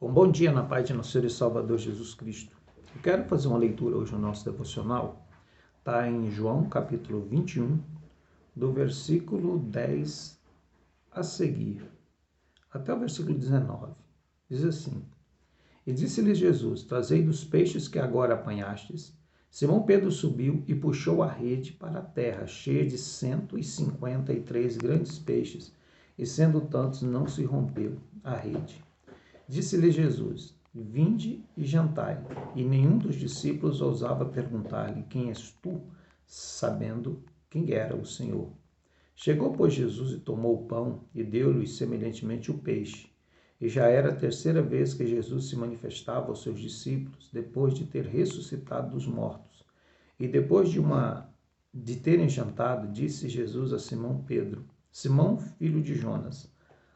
Bom dia na paz de nosso Senhor e Salvador Jesus Cristo. Eu quero fazer uma leitura hoje no nosso devocional. Está em João capítulo 21, do versículo 10 a seguir, até o versículo 19. Diz assim: E disse-lhes Jesus: Trazei dos peixes que agora apanhastes. Simão Pedro subiu e puxou a rede para a terra, cheia de 153 grandes peixes, e sendo tantos, não se rompeu a rede. Disse-lhe Jesus: Vinde e jantai. E nenhum dos discípulos ousava perguntar-lhe: Quem és tu? Sabendo quem era o Senhor. Chegou, pois, Jesus e tomou o pão e deu-lhes semelhantemente o peixe. E já era a terceira vez que Jesus se manifestava aos seus discípulos, depois de ter ressuscitado dos mortos. E depois de terem jantado, disse Jesus a Simão Pedro: Simão, filho de Jonas,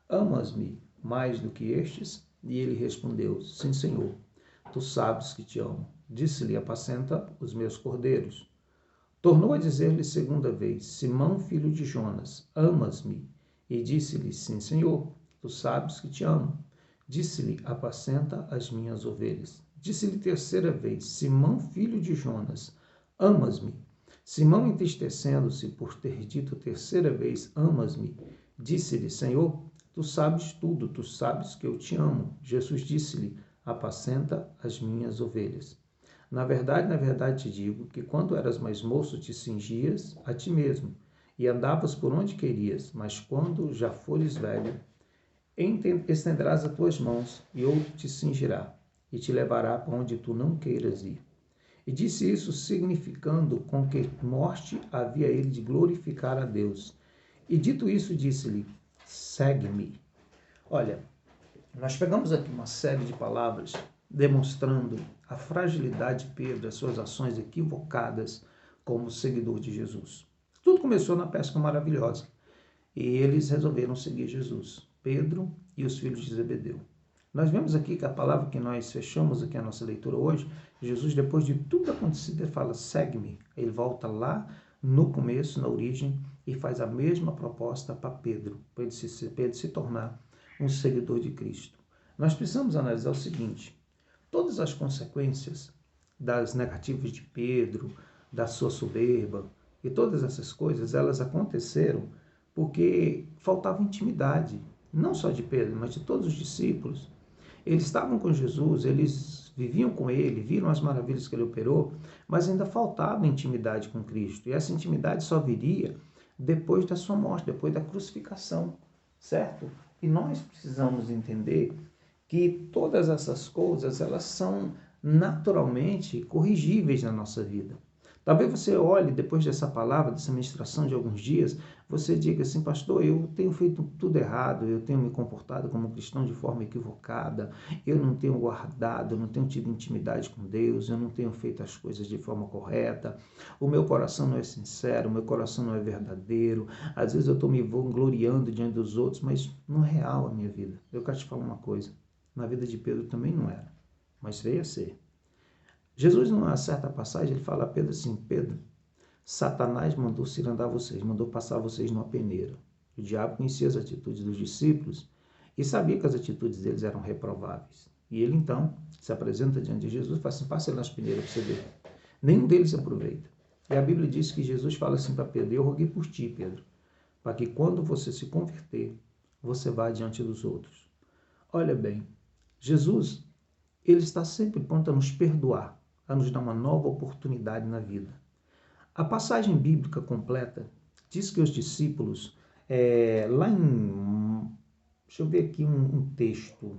amas-me mais do que estes? E ele respondeu: Sim, Senhor, tu sabes que te amo. Disse-lhe: Apacenta os meus cordeiros. Tornou a dizer-lhe segunda vez: Simão, filho de Jonas, amas-me? E disse-lhe: Sim, Senhor, tu sabes que te amo. Disse-lhe: Apacenta as minhas ovelhas. Disse-lhe terceira vez: Simão, filho de Jonas, amas-me? Simão, entristecendo-se por ter dito terceira vez: Amas-me? Disse-lhe: Senhor, tu sabes tudo, tu sabes que eu te amo. Jesus disse-lhe: Apacenta as minhas ovelhas. Na verdade te digo que quando eras mais moço te cingias a ti mesmo e andavas por onde querias, mas quando já fores velho, estenderás as tuas mãos e outro te cingirá e te levará para onde tu não queiras ir. E disse isso significando com que morte havia ele de glorificar a Deus. E dito isso, disse-lhe: Segue-me. Olha, nós pegamos aqui uma série de palavras demonstrando a fragilidade de Pedro, as suas ações equivocadas como seguidor de Jesus. Tudo começou na pesca maravilhosa e eles resolveram seguir Jesus, Pedro e os filhos de Zebedeu. Nós vemos aqui que a palavra que nós fechamos aqui a nossa leitura hoje, Jesus, depois de tudo acontecido, ele fala: segue-me. Ele volta lá no começo, na origem, e faz a mesma proposta para Pedro, para ele se tornar um seguidor de Cristo. Nós precisamos analisar o seguinte: todas as consequências das negativas de Pedro, da sua soberba e todas essas coisas, elas aconteceram porque faltava intimidade, não só de Pedro, mas de todos os discípulos. Eles estavam com Jesus, eles viviam com ele, viram as maravilhas que ele operou, mas ainda faltava intimidade com Cristo. E essa intimidade só viria depois da sua morte, depois da crucificação, certo? E nós precisamos entender que todas essas coisas, elas são naturalmente corrigíveis na nossa vida. Talvez você olhe, depois dessa palavra, dessa ministração de alguns dias, você diga assim: pastor, eu tenho feito tudo errado, eu tenho me comportado como cristão de forma equivocada, eu não tenho guardado, eu não tenho tido intimidade com Deus, eu não tenho feito as coisas de forma correta, o meu coração não é sincero, o meu coração não é verdadeiro, às vezes eu estou me vangloriando diante dos outros, mas não é real a minha vida. Eu quero te falar uma coisa: na vida de Pedro também não era, mas veio a ser. Jesus, numa certa passagem, ele fala a Pedro assim: Pedro, Satanás mandou cirandar vocês, mandou passar vocês numa peneira. O diabo conhecia as atitudes dos discípulos e sabia que as atitudes deles eram reprováveis. E ele então se apresenta diante de Jesus e fala assim: passa ele nas peneiras para você ver. Nenhum deles aproveita. E a Bíblia diz que Jesus fala assim para Pedro: eu roguei por ti, Pedro, para que quando você se converter, você vá diante dos outros. Olha bem, Jesus, ele está sempre pronto a nos perdoar, a nos dar uma nova oportunidade na vida. A passagem bíblica completa diz que os discípulos, deixa eu ver aqui um texto,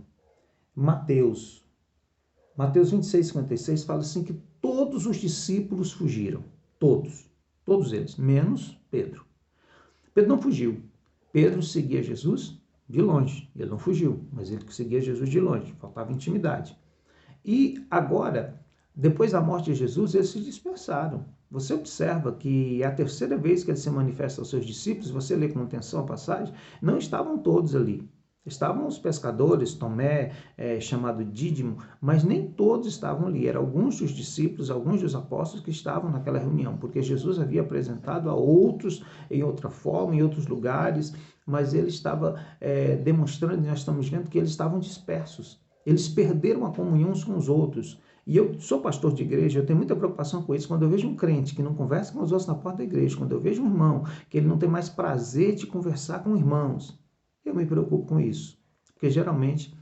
Mateus 26:56 fala assim que todos os discípulos fugiram, todos eles, menos Pedro. Pedro não fugiu, Pedro seguia Jesus de longe, ele não fugiu, mas ele seguia Jesus de longe, faltava intimidade. E agora, depois da morte de Jesus, eles se dispersaram. Você observa que é a terceira vez que ele se manifesta aos seus discípulos, você lê com atenção a passagem, não estavam todos ali. Estavam os pescadores, Tomé, chamado Dídimo, mas nem todos estavam ali. Eram alguns dos discípulos, alguns dos apóstolos que estavam naquela reunião, porque Jesus havia apresentado a outros em outra forma, em outros lugares, mas ele estava demonstrando, e nós estamos vendo que eles estavam dispersos. Eles perderam a comunhão uns com os outros. E eu sou pastor de igreja, eu tenho muita preocupação com isso. Quando eu vejo um crente que não conversa com os outros na porta da igreja, quando eu vejo um irmão que ele não tem mais prazer de conversar com irmãos, eu me preocupo com isso. Porque geralmente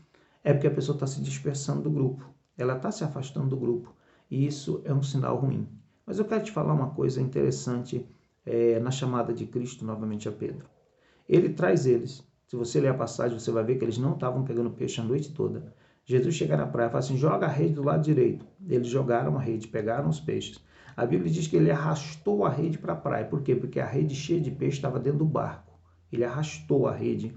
é porque a pessoa está se dispersando do grupo. Ela está se afastando do grupo. E isso é um sinal ruim. Mas eu quero te falar uma coisa interessante na chamada de Cristo novamente a Pedro. Ele traz eles. Se você ler a passagem, você vai ver que eles não estavam pegando peixe a noite toda. Jesus chega na praia e fala assim, joga a rede do lado direito. Eles jogaram a rede, pegaram os peixes. A Bíblia diz que ele arrastou a rede para a praia. Por quê? Porque a rede cheia de peixe estava dentro do barco. Ele arrastou a rede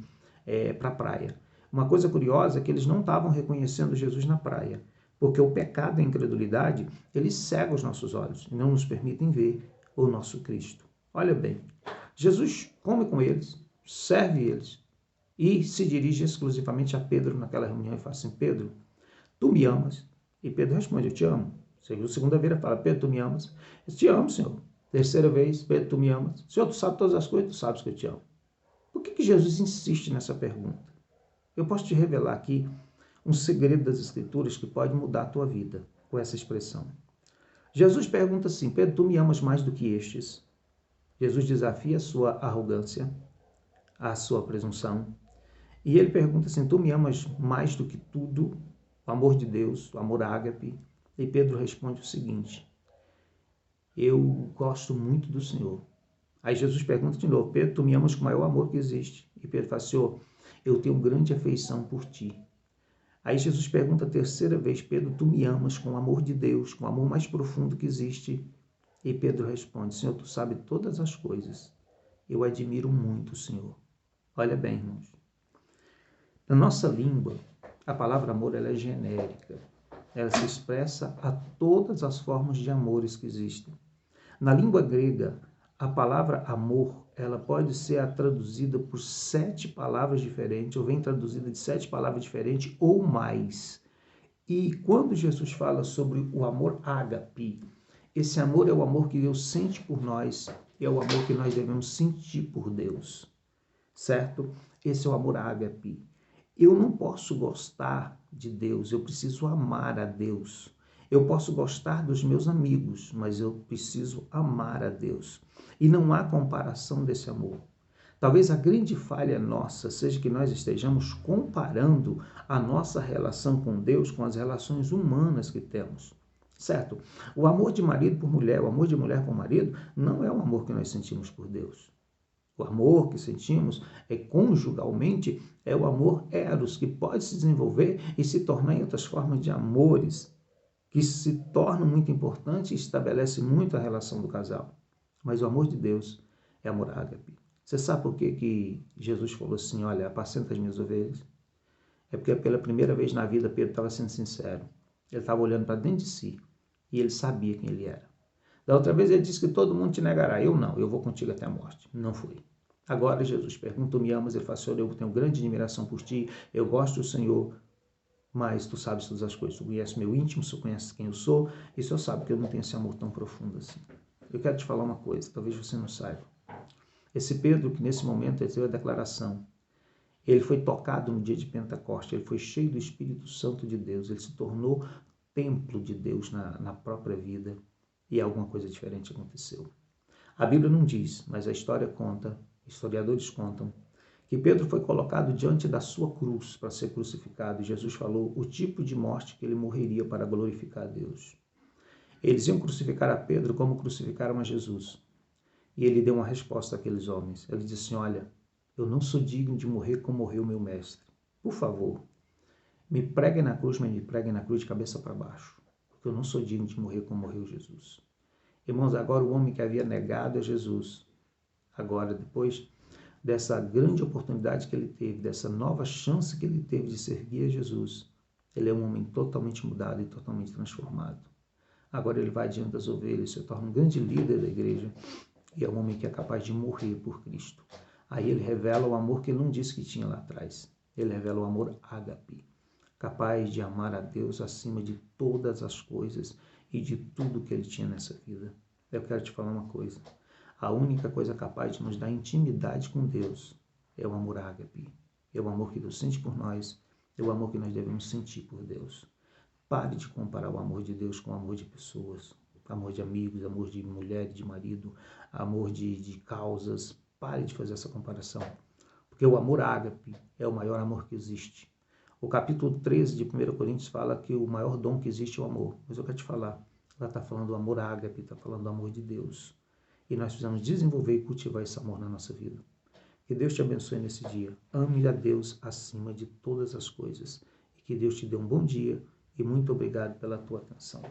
para a praia. Uma coisa curiosa é que eles não estavam reconhecendo Jesus na praia. Porque o pecado e a incredulidade, eles cegam os nossos olhos e não nos permitem ver o nosso Cristo. Olha bem, Jesus come com eles, serve eles e se dirige exclusivamente a Pedro naquela reunião e fala assim, Pedro, tu me amas? E Pedro responde, eu te amo. Segunda vez ele fala, Pedro, tu me amas? Eu te amo, Senhor. Terceira vez, Pedro, tu me amas? Senhor, tu sabe todas as coisas, tu sabes que eu te amo. Por que Jesus insiste nessa pergunta? Eu posso te revelar aqui um segredo das Escrituras que pode mudar a tua vida com essa expressão. Jesus pergunta assim, Pedro, tu me amas mais do que estes? Jesus desafia a sua arrogância, a sua presunção, e ele pergunta assim, tu me amas mais do que tudo? O amor de Deus, o amor ágape? E Pedro responde o seguinte, eu gosto muito do Senhor. Aí Jesus pergunta de novo, Pedro, tu me amas com o maior amor que existe? E Pedro fala, Senhor, eu tenho grande afeição por ti. Aí Jesus pergunta a terceira vez, Pedro, tu me amas com o amor de Deus, com o amor mais profundo que existe? E Pedro responde, Senhor, tu sabe todas as coisas. Eu admiro muito o Senhor. Olha bem, irmãos. Na nossa língua, a palavra amor ela é genérica. Ela se expressa a todas as formas de amores que existem. Na língua grega, a palavra amor, ela pode ser traduzida por 7 palavras diferentes, ou vem traduzida de 7 palavras diferentes ou mais. E quando Jesus fala sobre o amor ágape, esse amor é o amor que Deus sente por nós, é o amor que nós devemos sentir por Deus, certo? Esse é o amor ágape. Eu não posso gostar de Deus, eu preciso amar a Deus. Eu posso gostar dos meus amigos, mas eu preciso amar a Deus. E não há comparação desse amor. Talvez a grande falha nossa seja que nós estejamos comparando a nossa relação com Deus com as relações humanas que temos. Certo? O amor de marido por mulher, o amor de mulher por marido, não é o amor que nós sentimos por Deus. O amor que sentimos conjugalmente é o amor eros, que pode se desenvolver e se tornar em outras formas de amores, que se tornam muito importantes e estabelece muito a relação do casal. Mas o amor de Deus é amor ágape. Você sabe por que Jesus falou assim, olha, apacenta as minhas ovelhas? É porque pela primeira vez na vida Pedro estava sendo sincero. Ele estava olhando para dentro de si e ele sabia quem ele era. Da outra vez ele disse que todo mundo te negará. Eu não, eu vou contigo até a morte. Não foi. Agora Jesus pergunta, tu me amas? Ele fala, Senhor, eu tenho grande admiração por ti, eu gosto do Senhor, mas tu sabes todas as coisas. Tu conheces meu íntimo, tu conheces quem eu sou, e o Senhor sabe que eu não tenho esse amor tão profundo assim. Eu quero te falar uma coisa, talvez você não saiba. Esse Pedro, que nesse momento ele teve a declaração, ele foi tocado no dia de Pentecostes, ele foi cheio do Espírito Santo de Deus, ele se tornou templo de Deus na própria vida, e alguma coisa diferente aconteceu. A Bíblia não diz, mas a história conta, historiadores contam, que Pedro foi colocado diante da sua cruz para ser crucificado, e Jesus falou o tipo de morte que ele morreria para glorificar a Deus. Eles iam crucificar a Pedro como crucificaram a Jesus. E ele deu uma resposta àqueles homens. Ele disse assim, olha, eu não sou digno de morrer como morreu meu mestre. Por favor, me preguem na cruz, mas me preguem na cruz de cabeça para baixo, porque eu não sou digno de morrer como morreu Jesus. Irmãos, agora o homem que havia negado a Jesus, agora depois dessa grande oportunidade que ele teve, dessa nova chance que ele teve de servir a Jesus, ele é um homem totalmente mudado e totalmente transformado. Agora ele vai diante das ovelhas, se torna um grande líder da igreja e é um homem que é capaz de morrer por Cristo. Aí ele revela o amor que ele não disse que tinha lá atrás. Ele revela o amor ágape, capaz de amar a Deus acima de todas as coisas e de tudo que ele tinha nessa vida. Eu quero te falar uma coisa. A única coisa capaz de nos dar intimidade com Deus é o amor ágape. É o amor que Deus sente por nós É o amor que nós devemos sentir por Deus. Pare de comparar o amor de Deus com o amor de pessoas. Amor de amigos, amor de mulher, de marido, amor de causas. Pare de fazer essa comparação. Porque o amor ágape é o maior amor que existe. O capítulo 13 de 1 Coríntios fala que o maior dom que existe é o amor. Mas eu quero te falar, ela está falando do amor ágape, está falando do amor de Deus. E nós precisamos desenvolver e cultivar esse amor na nossa vida. Que Deus te abençoe nesse dia. Ame a Deus acima de todas as coisas. E que Deus te dê um bom dia e muito obrigado pela tua atenção.